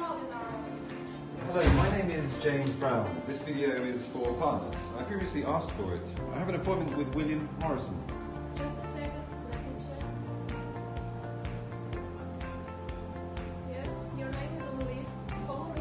Hello, my name is James Brown. This video is for partners. I previously asked for it. I have an appointment with William Morrison. Just a second, let me check. Yes, your name is on the list. Follow me.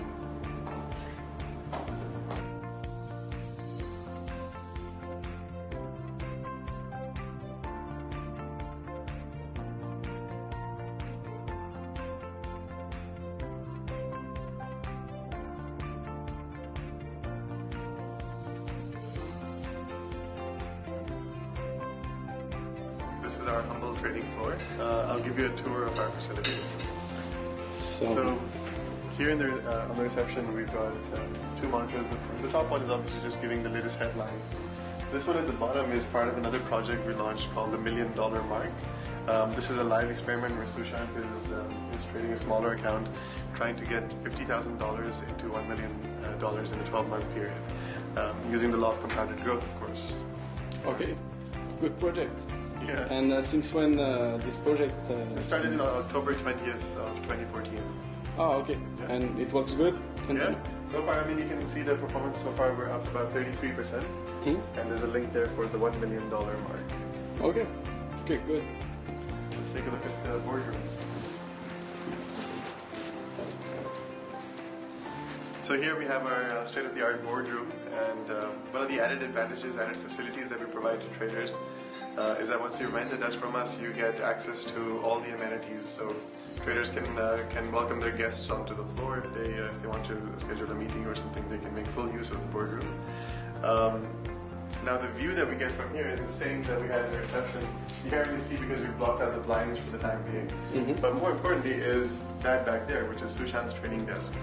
This is our humble trading floor. I'll give you a tour of our facilities. So here on the reception we've got two monitors. The top one is obviously just giving the latest headlines. This one at the bottom is part of another project we launched called the $1 Million Mark. This is a live experiment where Sushant is trading a smaller account, trying to get $50,000 into $1 million in a 12-month period, using the law of compounded growth, of course. Okay, good project. Yeah. And since when this project? It started in October 20th of 2014. Oh, okay. Yeah. And it works good? Yeah. So far, I mean, you can see the performance so far. We're up about 33%. And there's a link there for the $1 million mark. Okay. Okay, good. Let's take a look at the boardroom. So here we have our state-of-the-art boardroom, and one of the added advantages, added facilities that we provide to traders is that once you rent a desk from us, you get access to all the amenities. So traders can welcome their guests onto the floor if they want to schedule a meeting or something. They can make full use of the boardroom. Now the view that we get from here is the same that we had in the reception. You can't really see because we blocked out the blinds for the time being. But more importantly is that back there, which is Sushant's trading desk.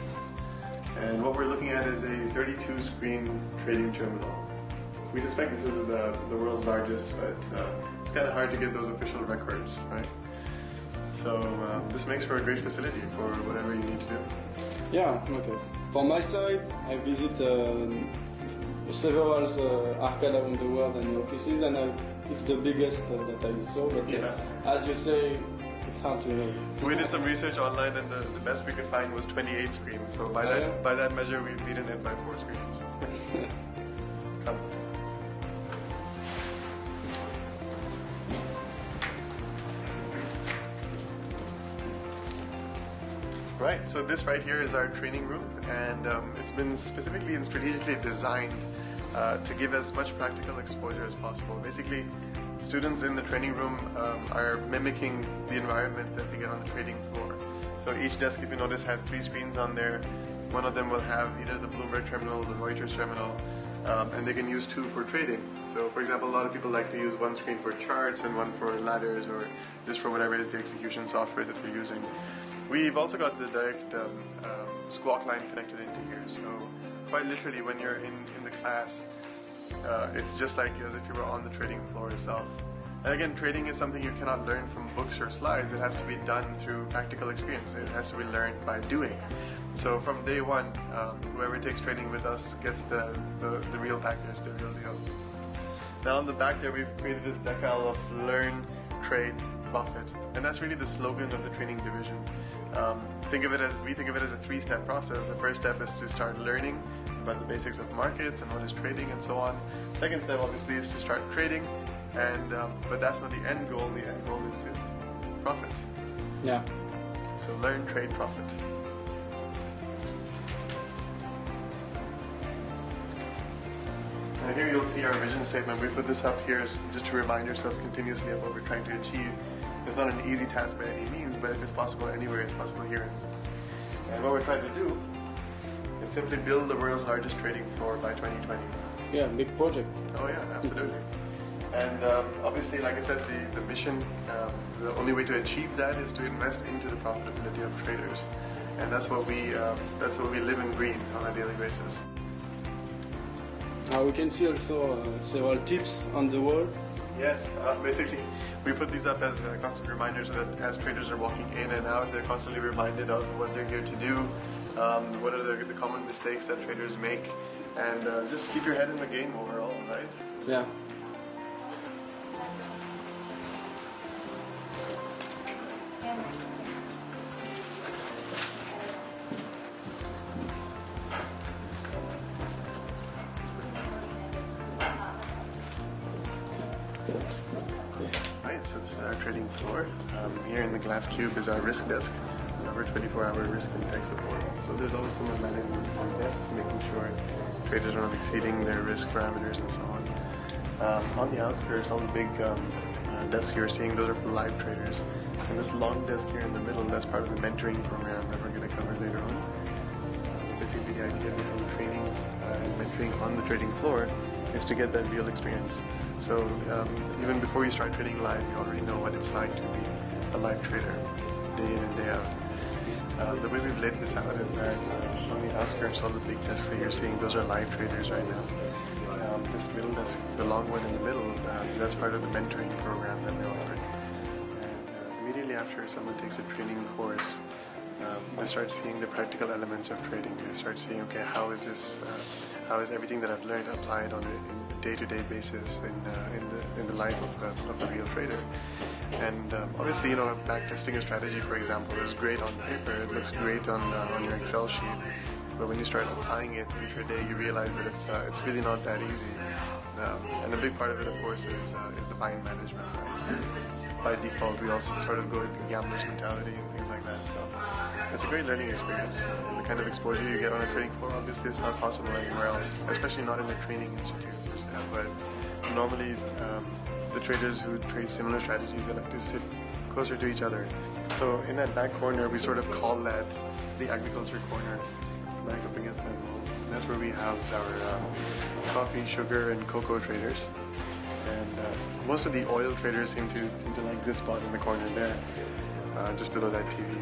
And what we're looking at is a 32-screen trading terminal. We suspect this is the world's largest, but it's kind of hard to get those official records, right? So this makes for a great facility for whatever you need to do. Yeah, okay. For my side, I visit several arcades around the world and offices, and it's the biggest that I saw, but as you say, it's hard to know. We did some research online, and the best we could find was 28 screens. So by that measure, we've beaten it by 4 screens. Come. Right, so this right here is our training room, and it's been specifically and strategically designed to give as much practical exposure as possible. Basically, students in the training room are mimicking the environment that they get on the trading floor. So each desk, if you notice, has 3 screens on there. One of them will have either the Bloomberg terminal or the Reuters terminal, and they can use 2 for trading. So for example, a lot of people like to use one screen for charts and one for ladders, or just for whatever is the execution software that they're using. We've also got the direct squawk line connected into here, so quite literally when you're in the class, it's just like as if you were on the trading floor itself. And again, trading is something you cannot learn from books or slides. It has to be done through practical experience. It has to be learned by doing. So from day one, whoever takes trading with us gets the real package, the real deal. Now on the back there, we've created this decal of learn, trade, profit. And that's really the slogan of the training division. We think of it as a 3-step process. The first step is to start learning about the basics of markets and what is trading and so on. Second step obviously is to start trading, and but that's not the end goal. The end goal is to profit. Yeah. So learn, trade, profit. And here you'll see our vision statement. We put this up here just to remind yourselves continuously of what we're trying to achieve. It's not an easy task by any means, but if it's possible anywhere, it's possible here. And what we're trying to do is simply build the world's largest trading floor by 2020. Yeah, big project. Oh yeah, absolutely. And obviously, like I said, the mission, the only way to achieve that is to invest into the profitability of traders. And that's what we live and breathe on a daily basis. We can see also several tips on the wall. Yes, basically we put these up as constant reminders so that as traders are walking in and out, they're constantly reminded of what they're here to do, what are the common mistakes that traders make, and just keep your head in the game overall, right? Yeah. Right, so this is our trading floor. Here in the glass cube is our risk desk, our 24-hour risk and tech support. So there's always someone managing those desks, making sure traders are not exceeding their risk parameters and so on. On the outskirts, all the big desks you're seeing, those are for live traders. And this long desk here in the middle, that's part of the mentoring program that we're going to cover later on. Basically, the idea behind training and mentoring on the trading floor is to get that real experience. So even before you start trading live, you already know what it's like to be a live trader, day in and day out. The way we've laid this out is that on the outskirts, all the big desks that you're seeing, those are live traders right now. This middle desk, the long one in the middle, that's part of the mentoring program that we offer. And immediately after someone takes a training course, they start seeing the practical elements of trading. They start seeing, okay, how is everything that I've learned applied on a day-to-day basis in the life of the real trader. And obviously, back testing a strategy, for example, is great on paper. It looks great on your Excel sheet. But when you start applying it intraday, you realize that it's really not that easy. And a big part of it, of course, is the bind management. By default, we also sort of go into gambler's mentality and things like that. So it's a great learning experience. And the kind of exposure you get on a trading floor, obviously, it's not possible anywhere else, especially not in a training institute. But normally, the traders who trade similar strategies, they like to sit closer to each other. So in that back corner, we sort of call that the agriculture corner, back up against that wall. And that's where we house our coffee, sugar, and cocoa traders. And most of the oil traders seem to like this spot in the corner there, just below that TV.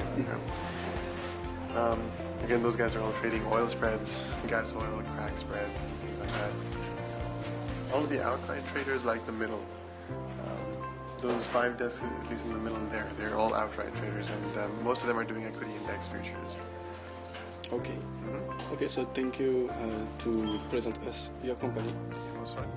Again, those guys are all trading oil spreads, gas oil, crack spreads, and things like that. All of the outright traders like the middle. Those 5 desks, at least in the middle there, they're all outright traders, and most of them are doing equity index futures. Okay. Okay, so thank you to present us your company. It was fun.